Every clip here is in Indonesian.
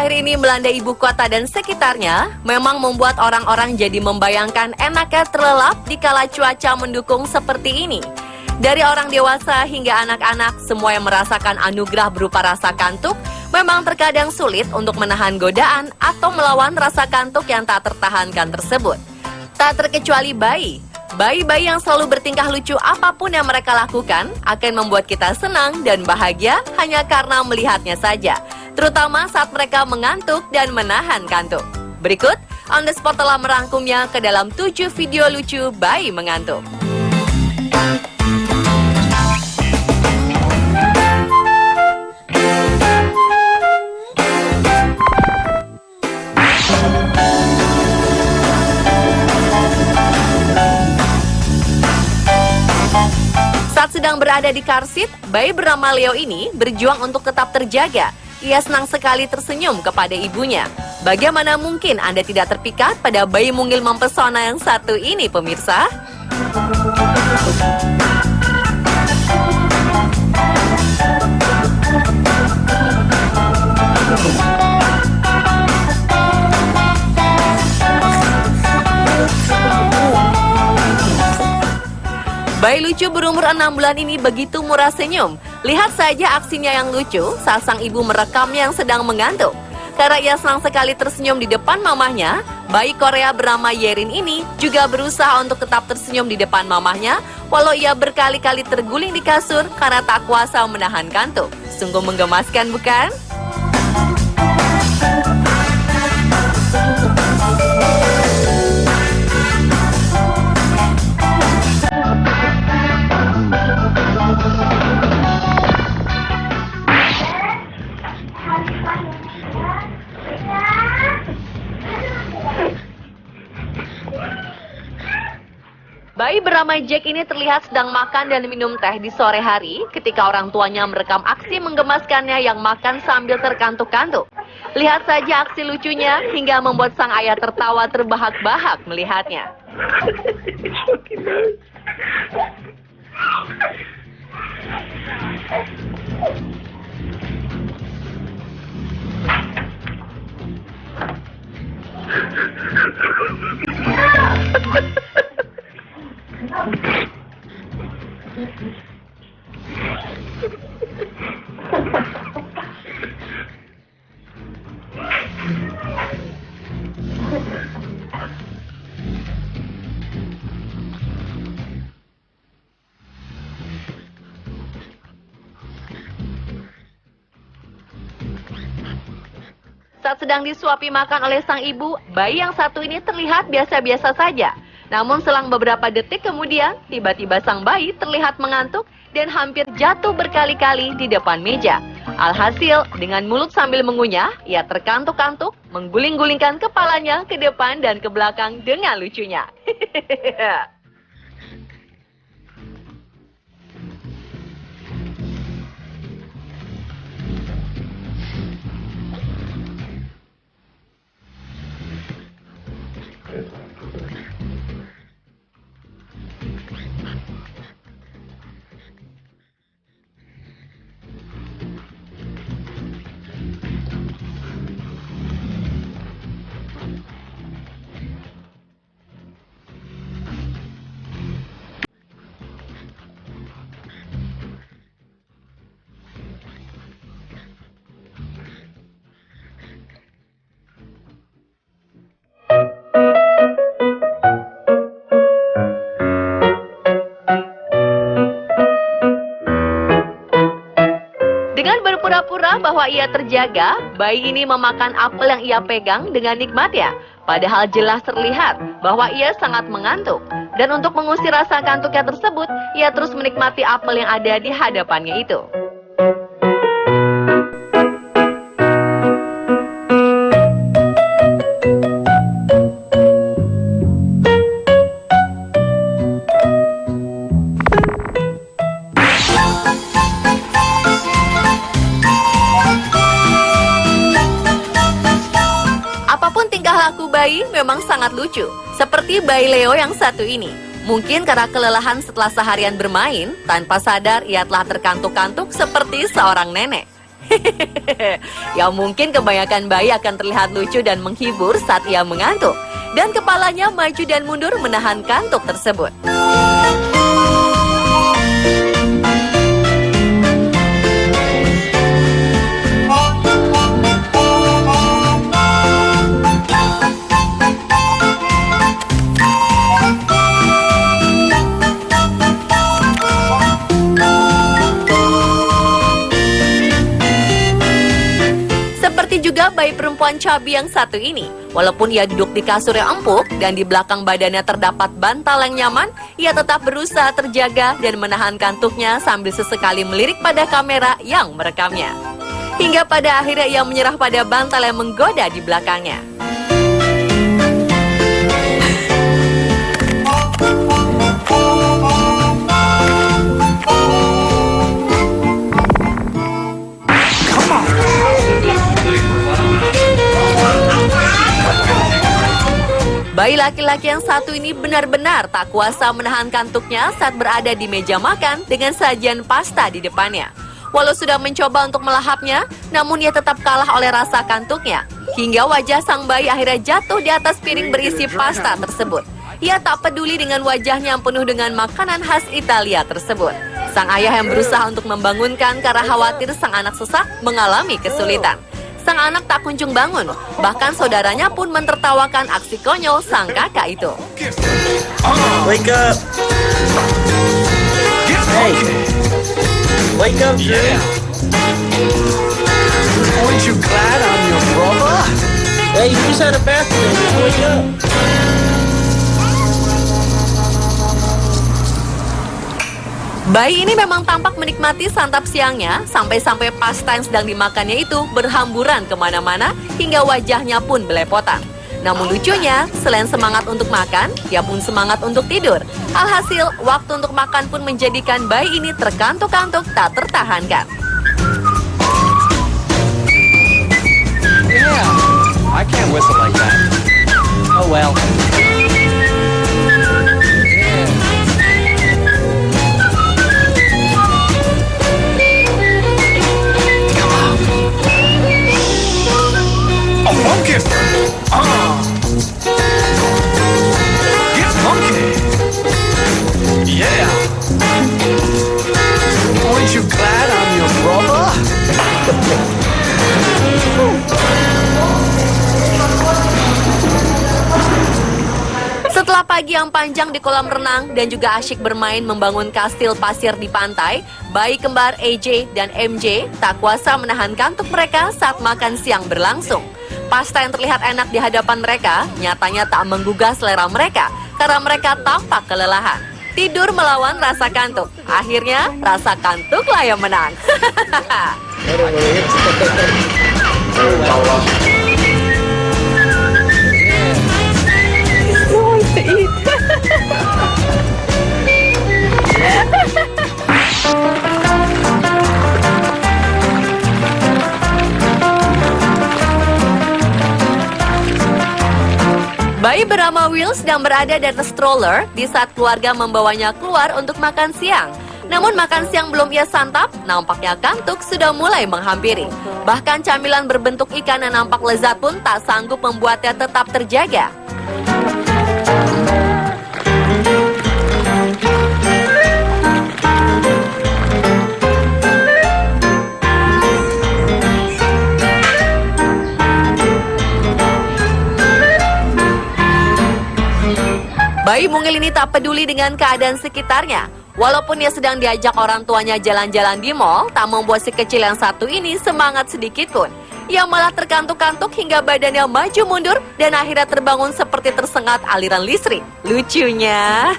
akhir-akhir ini melanda ibu kota dan sekitarnya memang membuat orang-orang jadi membayangkan enaknya terlelap di kala cuaca mendukung seperti ini. Dari orang dewasa hingga anak-anak, semua yang merasakan anugerah berupa rasa kantuk memang terkadang sulit untuk menahan godaan atau melawan rasa kantuk yang tak tertahankan tersebut. Tak terkecuali bayi. Bayi-bayi yang selalu bertingkah lucu apapun yang mereka lakukan akan membuat kita senang dan bahagia hanya karena melihatnya saja. Terutama saat mereka mengantuk dan menahan kantuk. Berikut, On The Spot telah merangkumnya ke dalam 7 video lucu bayi mengantuk. Saat sedang berada di car seat, bayi bernama Leo ini berjuang untuk tetap terjaga. Ia senang sekali tersenyum kepada ibunya. Bagaimana mungkin Anda tidak terpikat pada bayi mungil mempesona yang satu ini, pemirsa? Bayi lucu berumur 6 bulan ini begitu murah senyum. Lihat saja aksinya yang lucu saat sang ibu merekamnya yang sedang mengantuk. Karena ia senang sekali tersenyum di depan mamahnya, bayi Korea bernama Yerin ini juga berusaha untuk tetap tersenyum di depan mamahnya, walau ia berkali-kali terguling di kasur karena tak kuasa menahan kantuk. Sungguh menggemaskan, bukan? Bayi bernama Jack ini terlihat sedang makan dan minum teh di sore hari ketika orang tuanya merekam aksi menggemaskannya yang makan sambil terkantuk-kantuk. Lihat saja aksi lucunya hingga membuat sang ayah tertawa terbahak-bahak melihatnya. Saat sedang disuapi makan oleh sang ibu, bayi yang satu ini terlihat biasa-biasa saja. Namun selang beberapa detik kemudian, tiba-tiba sang bayi terlihat mengantuk dan hampir jatuh berkali-kali di depan meja. Alhasil, dengan mulut sambil mengunyah, ia terkantuk-kantuk, mengguling-gulingkan kepalanya ke depan dan ke belakang dengan lucunya. Dengan berpura-pura bahwa ia terjaga, bayi ini memakan apel yang ia pegang dengan nikmat ya. Padahal jelas terlihat bahwa ia sangat mengantuk. Dan untuk mengusir rasa kantuknya tersebut, ia terus menikmati apel yang ada di hadapannya itu. Laku bayi memang sangat lucu, seperti bayi Leo yang satu ini. Mungkin karena kelelahan setelah seharian bermain, tanpa sadar ia telah terkantuk-kantuk seperti seorang nenek. Ya mungkin kebanyakan bayi akan terlihat lucu dan menghibur saat ia mengantuk. Dan kepalanya maju dan mundur menahan kantuk tersebut. Seperti juga bayi perempuan cabi yang satu ini. Walaupun ia duduk di kasur yang empuk dan di belakang badannya terdapat bantal yang nyaman, ia tetap berusaha terjaga dan menahan kantuknya sambil sesekali melirik pada kamera yang merekamnya. Hingga pada akhirnya ia menyerah pada bantal yang menggoda di belakangnya. Bayi laki-laki yang satu ini benar-benar tak kuasa menahan kantuknya saat berada di meja makan dengan sajian pasta di depannya. Walau sudah mencoba untuk melahapnya, namun ia tetap kalah oleh rasa kantuknya. Hingga wajah sang bayi akhirnya jatuh di atas piring berisi pasta tersebut. Ia tak peduli dengan wajahnya yang penuh dengan makanan khas Italia tersebut. Sang ayah yang berusaha untuk membangunkan karena khawatir sang anak sesak mengalami kesulitan. Sang anak tak kunjung bangun, bahkan saudaranya pun mentertawakan aksi konyol sang kakak itu. Wake up! Hey! Wake up, Drew! Aren't you glad I'm your brother? Hey, you just had a bath today. Just wake up! Bayi ini memang tampak menikmati santap siangnya, sampai-sampai pasta yang sedang dimakannya itu berhamburan kemana-mana hingga wajahnya pun belepotan. Namun lucunya, selain semangat untuk makan, dia pun semangat untuk tidur. Alhasil, waktu untuk makan pun menjadikan bayi ini terkantuk-kantuk tak tertahankan. Yeah, I can't whistle like that. Oh well. Get funky. Yeah. Aren't you glad I'm your brother? Setelah pagi yang panjang di kolam renang dan juga asyik bermain membangun kastil pasir di pantai, bayi kembar AJ dan MJ tak kuasa menahan kantuk mereka saat makan siang berlangsung. Pasta yang terlihat enak di hadapan mereka nyatanya tak menggugah selera mereka karena mereka tampak kelelahan. Tidur melawan rasa kantuk. Akhirnya rasa kantuklah yang menang. Bayi bernama Will sedang berada di atas stroller di saat keluarga membawanya keluar untuk makan siang. Namun makan siang belum ia santap, nampaknya kantuk sudah mulai menghampiri. Bahkan camilan berbentuk ikan yang nampak lezat pun tak sanggup membuatnya tetap terjaga. Bayi mungil ini tak peduli dengan keadaan sekitarnya. Walaupun ia sedang diajak orang tuanya jalan-jalan di mall, tak membuat si kecil yang satu ini semangat sedikit pun. Ia malah terkantuk-kantuk hingga badannya maju mundur dan akhirnya terbangun seperti tersengat aliran listrik. Lucunya.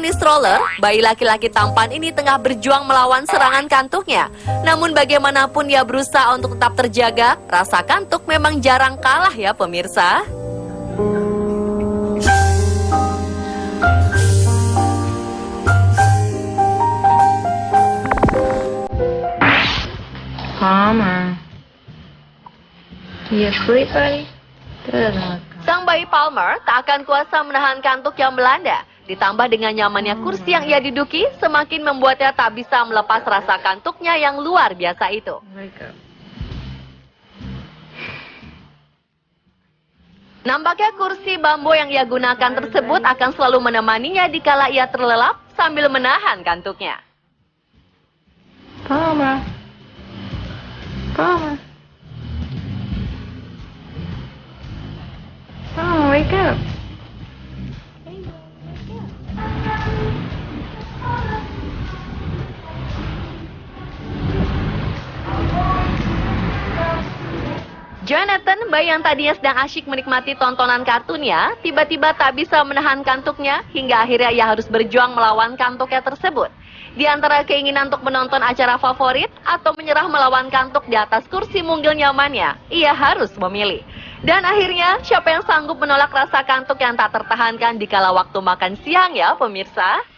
menunggangi stroller, bayi laki-laki tampan ini tengah berjuang melawan serangan kantuknya. Namun bagaimanapun ia berusaha untuk tetap terjaga, rasa kantuk memang jarang kalah ya pemirsa. Palmer. You asleep, buddy? Good. Sang bayi Palmer tak akan kuasa menahan kantuk yang melanda. Ditambah dengan nyamannya kursi yang ia duduki, semakin membuatnya tak bisa melepas rasa kantuknya yang luar biasa itu. Wake up. Nampaknya kursi bambu yang ia gunakan tersebut akan selalu menemaninya dikala ia terlelap sambil menahan kantuknya. Palmer. Palmer. Palmer, wake up. Jonathan, bayi yang tadinya sedang asyik menikmati tontonan kartunnya, tiba-tiba tak bisa menahan kantuknya hingga akhirnya ia harus berjuang melawan kantuknya tersebut. Di antara keinginan untuk menonton acara favorit atau menyerah melawan kantuk di atas kursi munggil nyamannya, ia harus memilih. Dan akhirnya, siapa yang sanggup menolak rasa kantuk yang tak tertahankan di kala waktu makan siang ya pemirsa?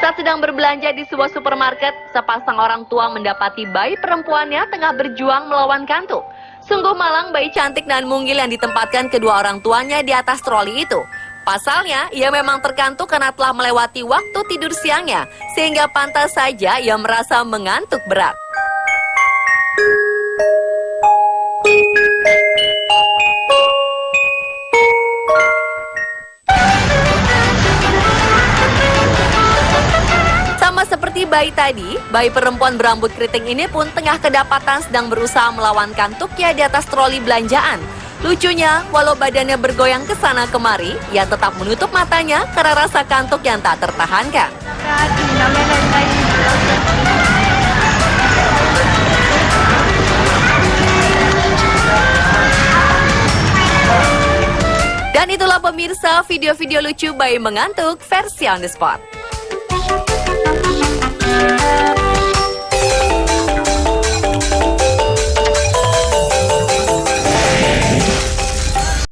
Saat sedang berbelanja di sebuah supermarket, sepasang orang tua mendapati bayi perempuannya tengah berjuang melawan kantuk. Sungguh malang bayi cantik dan mungil yang ditempatkan kedua orang tuanya di atas troli itu. Pasalnya, ia memang terkantuk karena telah melewati waktu tidur siangnya, sehingga pantas saja ia merasa mengantuk berat. Sama seperti bayi tadi, bayi perempuan berambut keriting ini pun tengah kedapatan sedang berusaha melawan kantuknya di atas troli belanjaan. Lucunya, walau badannya bergoyang ke sana kemari, ia tetap menutup matanya karena rasa kantuk yang tak tertahankan. Dan itulah pemirsa video-video lucu bayi mengantuk versi on the spot.